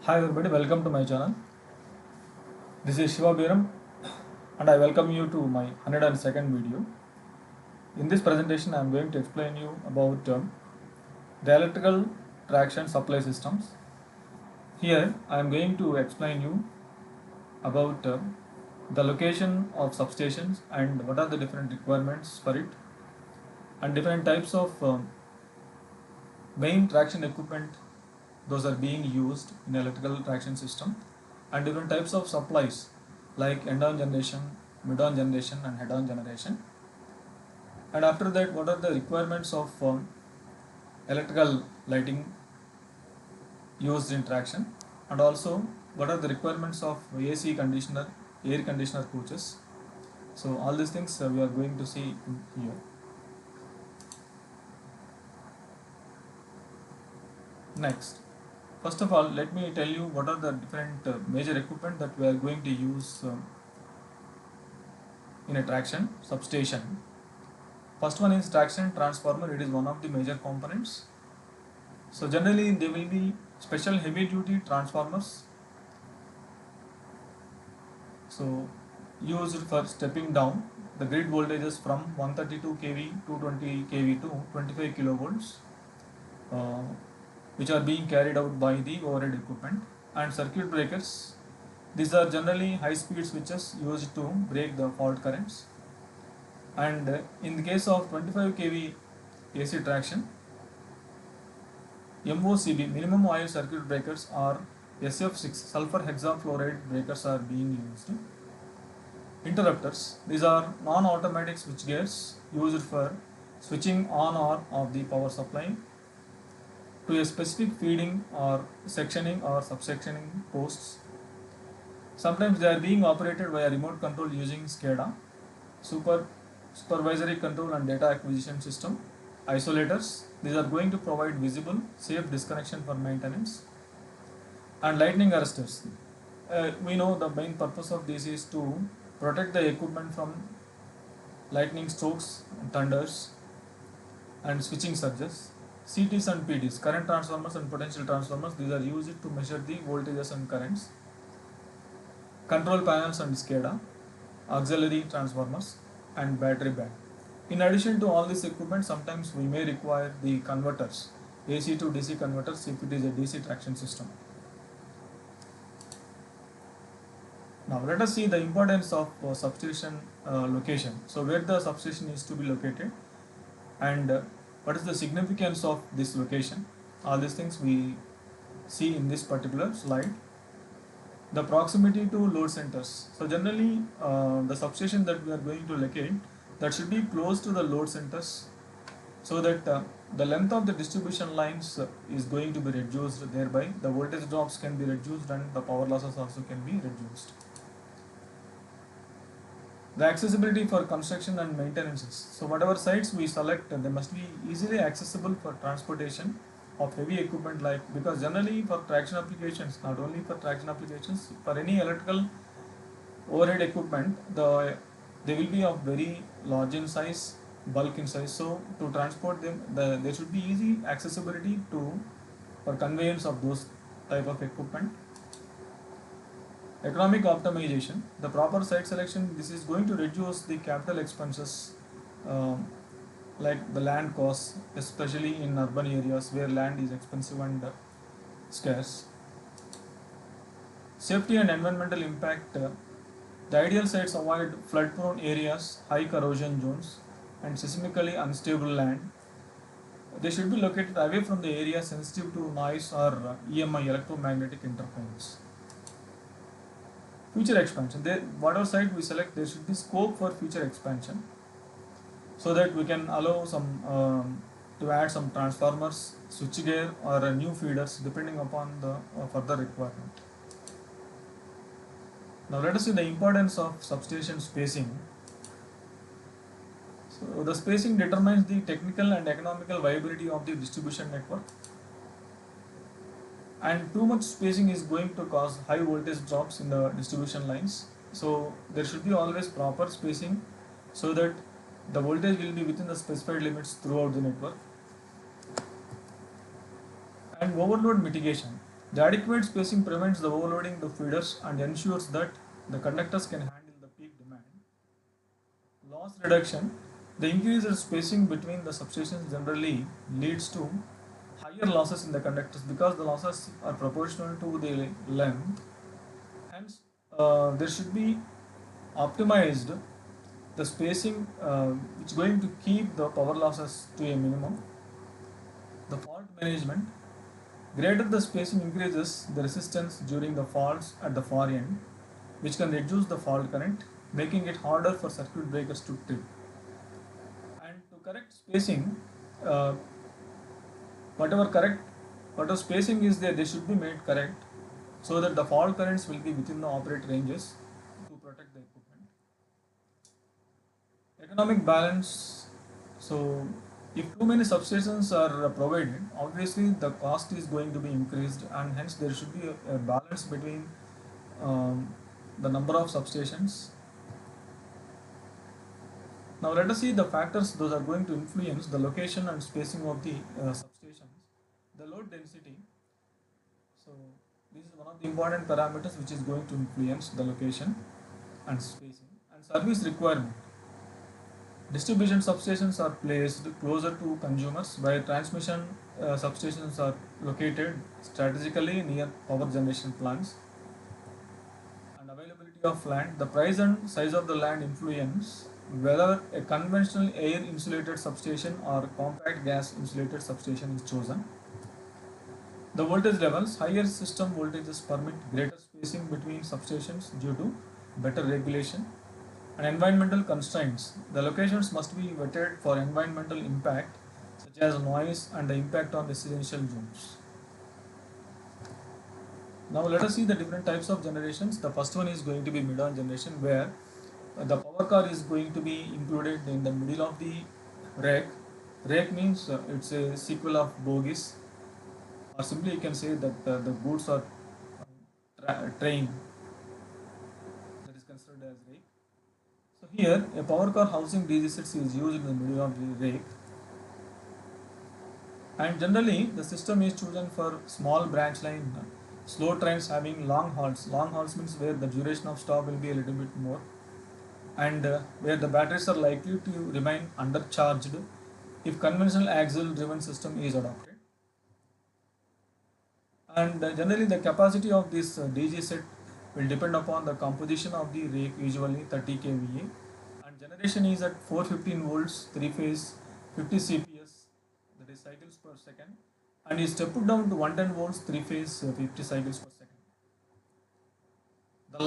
Hi everybody, welcome to my channel. This is Shiva Biram and I welcome you to my 102nd video. In this presentation I am going to explain you about the electrical traction supply systems. Here I am going to explain you about the location of substations and what are the different requirements for it, and different types of main traction equipment those are being used in electrical traction system, and different types of supplies like end-on generation, mid-on generation and head-on generation. And after that, what are the requirements of electrical lighting used in traction, and also what are the requirements of AC conditioner, air conditioner coaches. So all these things we are going to see here. Next, first of all, let me tell you what are the different major equipment that we are going to use in a traction substation. First one is traction transformer. It is one of the major components. So generally there will be special heavy duty transformers, so used for stepping down the grid voltages from 132 kV, 220 kV to 25 kilovolts, uh, which are being carried out by the overhead equipment. And circuit breakers, these are generally high speed switches used to break the fault currents. And in the case of 25 kV AC traction, MOCB, minimum oil circuit breakers, or SF6 sulfur hexafluoride breakers are being used. Interrupters, these are non-automatic switch gears used for switching on or off the power supply to a specific feeding or sectioning or subsectioning posts. Sometimes they are being operated via remote control using SCADA, supervisory control and data acquisition system. Isolators, these are going to provide visible, safe disconnection for maintenance. And lightning arresters, we know the main purpose of this is to protect the equipment from lightning strokes, thunders and switching surges. CTs and PTs, current transformers and potential transformers, these are used to measure the voltages and currents. Control panels and SCADA, auxiliary transformers and battery bank. In addition to all this equipment, sometimes we may require the converters, AC to DC converters if it is a DC traction system. Now let us see the importance of substation location. So where the substation is to be located, and what is the significance of this location. All these things we see in this particular slide. The proximity to load centers. So generally the substation that we are going to locate, that should be close to the load centers, so that the length of the distribution lines is going to be reduced. Thereby the voltage drops can be reduced and the power losses also can be reduced. The accessibility for construction and maintenances. So whatever sites we select, they must be easily accessible for transportation of heavy equipment, like, because generally for traction applications, not only for traction applications, for any electrical overhead equipment, they will be of very large in size, bulk in size. So to transport them, there should be easy accessibility for conveyance of those type of equipment. Economic optimization, the proper site selection, this is going to reduce the capital expenses, like the land costs, especially in urban areas where land is expensive and scarce. Safety and environmental impact, the ideal sites avoid flood prone areas, high corrosion zones and seismically unstable land. They should be located away from the area sensitive to noise or EMI, electromagnetic interference. Future expansion, whatever site we select, there should be scope for future expansion, so that we can allow some to add some transformers, switchgear or new feeders depending upon the further requirement. Now let us see the importance of substation spacing. So the spacing determines the technical and economical viability of the distribution network, and too much spacing is going to cause high voltage drops in the distribution lines. So there should be always proper spacing, so that the voltage will be within the specified limits throughout the network. And overload mitigation, The adequate spacing prevents the overloading the feeders and ensures that the conductors can handle the peak demand. Loss reduction. The increased spacing between the substations generally leads to higher losses in the conductors because the losses are proportional to the length. Hence, there should be optimized the spacing which is going to keep the power losses to a minimum. The fault management. Greater the spacing increases the resistance during the faults at the far end, which can reduce the fault current, making it harder for circuit breakers to trip. And to correct spacing, uh, whatever correct, whatever spacing is there, they should be made correct so that the fault currents will be within the operate ranges to protect the equipment. Economic balance. So, if too many substations are provided, obviously the cost is going to be increased, and hence there should be a balance between um, the number of substations. Now let us see the factors those are going to influence the location and spacing of the substations. The load density. So this is one of the important parameters which is going to influence the location and spacing. And service requirement. Distribution substations are placed closer to consumers while transmission substations are located strategically near power generation plants. And availability of land. The price and size of the land influence whether a conventional air insulated substation or compact gas insulated substation is chosen. The voltage levels. Higher system voltages permit greater spacing between substations due to better regulation. And environmental constraints. The locations must be vetted for environmental impact such as noise and the impact on residential zones. Now let us see the different types of generations. The first one is going to be mid-on generation where the power car is going to be included in the middle of the rake. Rake means it's a sequel of bogies, or simply you can say that the goods are train, that is considered as rake. So here a power car housing DC sets is used in the middle of the rake, and generally the system is chosen for small branch line slow trains having long hauls. Long hauls means where the duration of stop will be a little bit more, and where the batteries are likely to remain undercharged if conventional axle driven system is adopted. And generally the capacity of this DG set will depend upon the composition of the rake, usually 30 kVA, and generation is at 415 volts 3 phase 50 CPS, that is cycles per second, and is stepped down to 110 volts 3 phase 50 cycles per second. The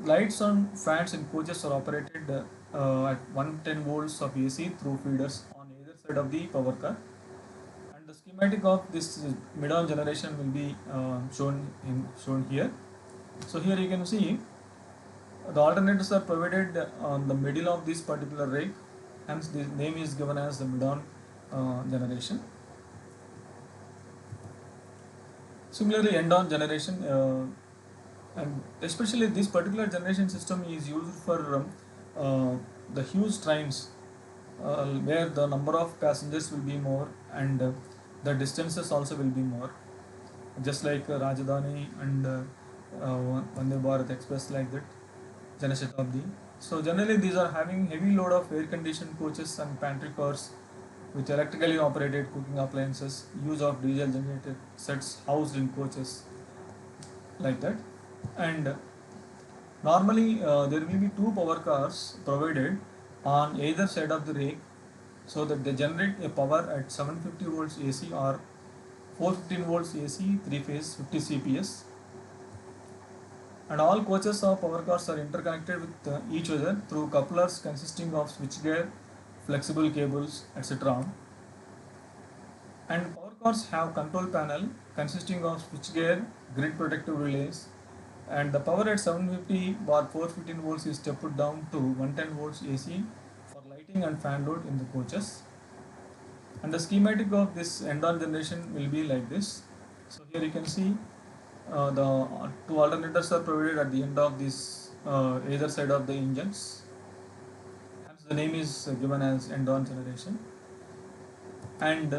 lights on fans in coaches are operated at 110 volts of AC through feeders on either side of the power car. And the schematic of this mid-on generation will be shown here. So here you can see the alternators are provided on the middle of this particular rake. Hence the name is given as the mid-on generation. Similarly, end-on generation. And especially this particular generation system is used for the huge trains where the number of passengers will be more, and the distances also will be more, just like Rajdhani and Vande Bharat Express, like that, Janashatabdi. So generally these are having heavy load of air conditioned coaches and pantry cars with electrically operated cooking appliances, use of diesel generator sets housed in coaches, like that. And normally there will be two power cars provided on either side of the rake so that they generate a power at 750 volts AC or 415 volts AC 3 phase 50 CPS. And all coaches of power cars are interconnected with each other through couplers consisting of switchgear, flexible cables, etc. And power cars have control panel consisting of switchgear, grid protective relays, and the power at 750 bar 415 volts is stepped down to 110 volts AC for lighting and fan load in the coaches. And the schematic of this end-on generation will be like this. So here you can see the two alternators are provided at the end of this either side of the engines. Hence the name is given as end-on generation. And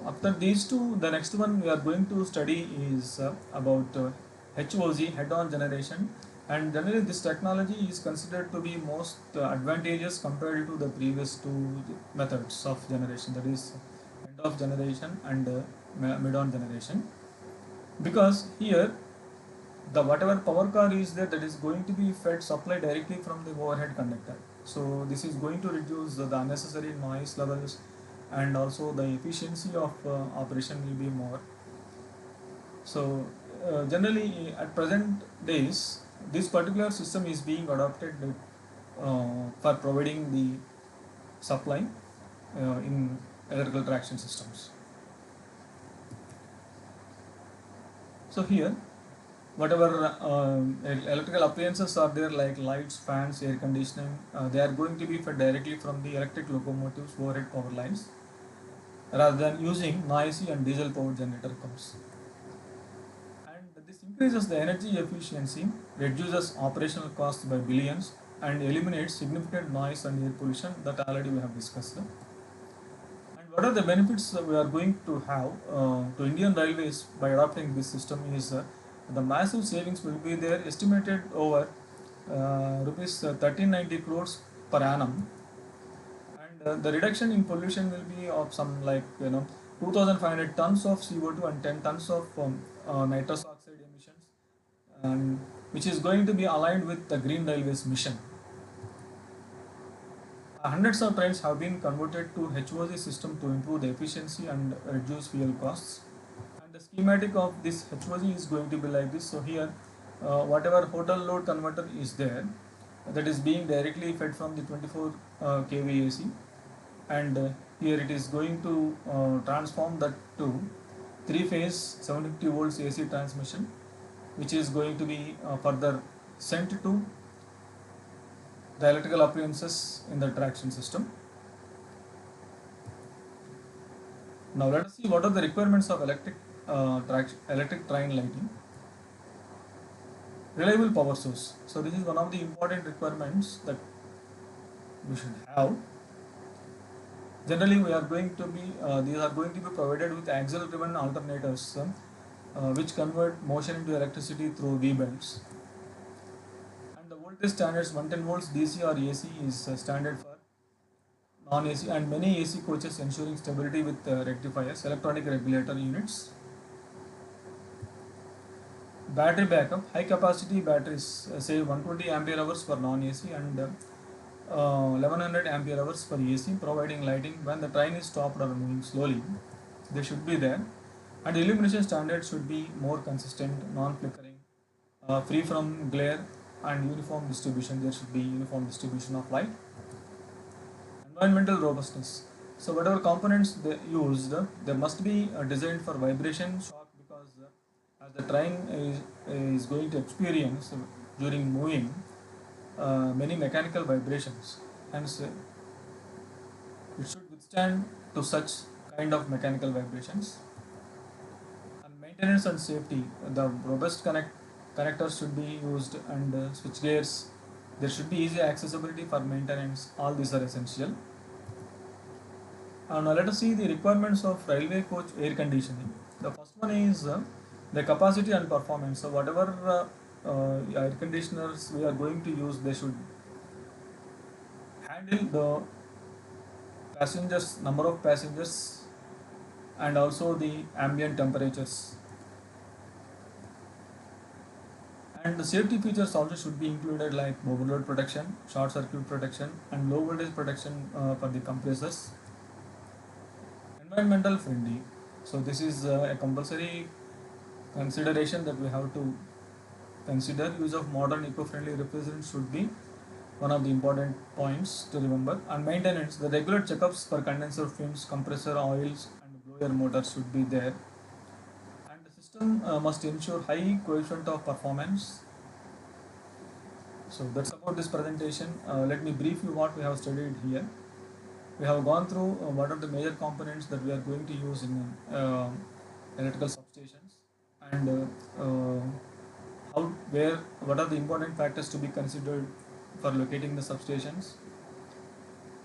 After these two, the next one we are going to study is about HOZ, head-on generation, and generally this technology is considered to be most advantageous compared to the previous two methods of generation, that is end-of generation and mid-on generation, because here the whatever power car is there, that is going to be fed supply directly from the overhead conductor. So this is going to reduce the unnecessary noise levels, and also the efficiency of operation will be more. So generally at present days, this particular system is being adopted for providing the supply in electrical traction systems. So here whatever electrical appliances are there, like lights, fans, air conditioning, they are going to be fed directly from the electric locomotives overhead power lines, rather than using noisy and diesel powered generator pumps. And this increases the energy efficiency, reduces operational costs by billions, and eliminates significant noise and air pollution that already we have discussed. And what are the benefits that we are going to have to Indian Railways by adopting this system is the massive savings will be there, estimated over rupees 1390 crores per annum, and the reduction in pollution will be of some, like 2500 tons of CO2 and 10 tons of nitrous oxide emissions, and which is going to be aligned with the Green Railways mission. Hundreds of trains have been converted to HOZ system to improve the efficiency and reduce fuel costs. And the schematic of this HOZ is going to be like this. So here, whatever hotel load converter is there, that is being directly fed from the 24 kV AC, and here it is going to transform that to three-phase 750 volts AC transmission, which is going to be further sent to the electrical appliances in the traction system. Now let us see what are the requirements of electric train lighting. Reliable power source. So this is one of the important requirements that we should have. Generally, we are going to be these are going to be provided with axle-driven alternators, which convert motion into electricity through V belts. And the voltage standards 110 volts DC or AC is standard for non-AC, and many AC coaches ensuring stability with rectifiers, electronic regulator units. Battery backup, high capacity batteries say 120 ampere hours for non-AC and 1100 ampere hours for AC, providing lighting when the train is stopped or moving slowly. They should be there. And illumination standards should be more consistent, non-flickering, free from glare, and uniform distribution. There should be uniform distribution of light. Environmental robustness. So whatever components they used, they must be designed for vibration shock, because as the train is going to experience during moving many mechanical vibrations, hence it should withstand to such kind of mechanical vibrations. And maintenance and safety, the robust connectors should be used, and switch gears. There should be easy accessibility for maintenance. All these are essential. Now let us see the requirements of railway coach air conditioning. The first one is the capacity and performance. So whatever air conditioners we are going to use, they should handle the passengers, number of passengers, and also the ambient temperatures. And the safety features also should be included, like overload protection, short circuit protection, and low voltage protection for the compressors. Environmental friendly. So this is a compulsory consideration that we have to consider. Use of modern eco-friendly refrigerants should be one of the important points to remember. And maintenance, the regular checkups for condenser films, compressor oils, and blower motors should be there. And the system must ensure high coefficient of performance. So that's about this presentation. Let me brief you what we have studied here. We have gone through what are the major components that we are going to use in electrical substations, and what are the important factors to be considered for locating the substations,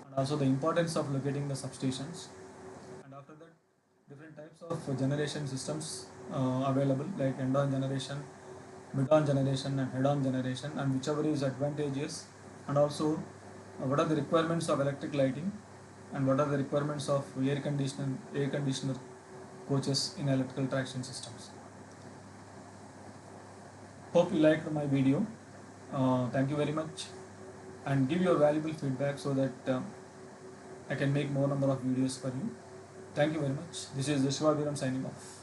and also the importance of locating the substations. And after that, different types of generation systems available, like end-on generation, mid-on generation, and head-on generation, and whichever is advantageous, and also what are the requirements of electric lighting, and what are the requirements of air conditioner coaches in electrical traction systems. Hope you liked my video. Thank you very much, and give your valuable feedback so that I can make more number of videos for you. Thank you very much. This is Shivaviram signing off.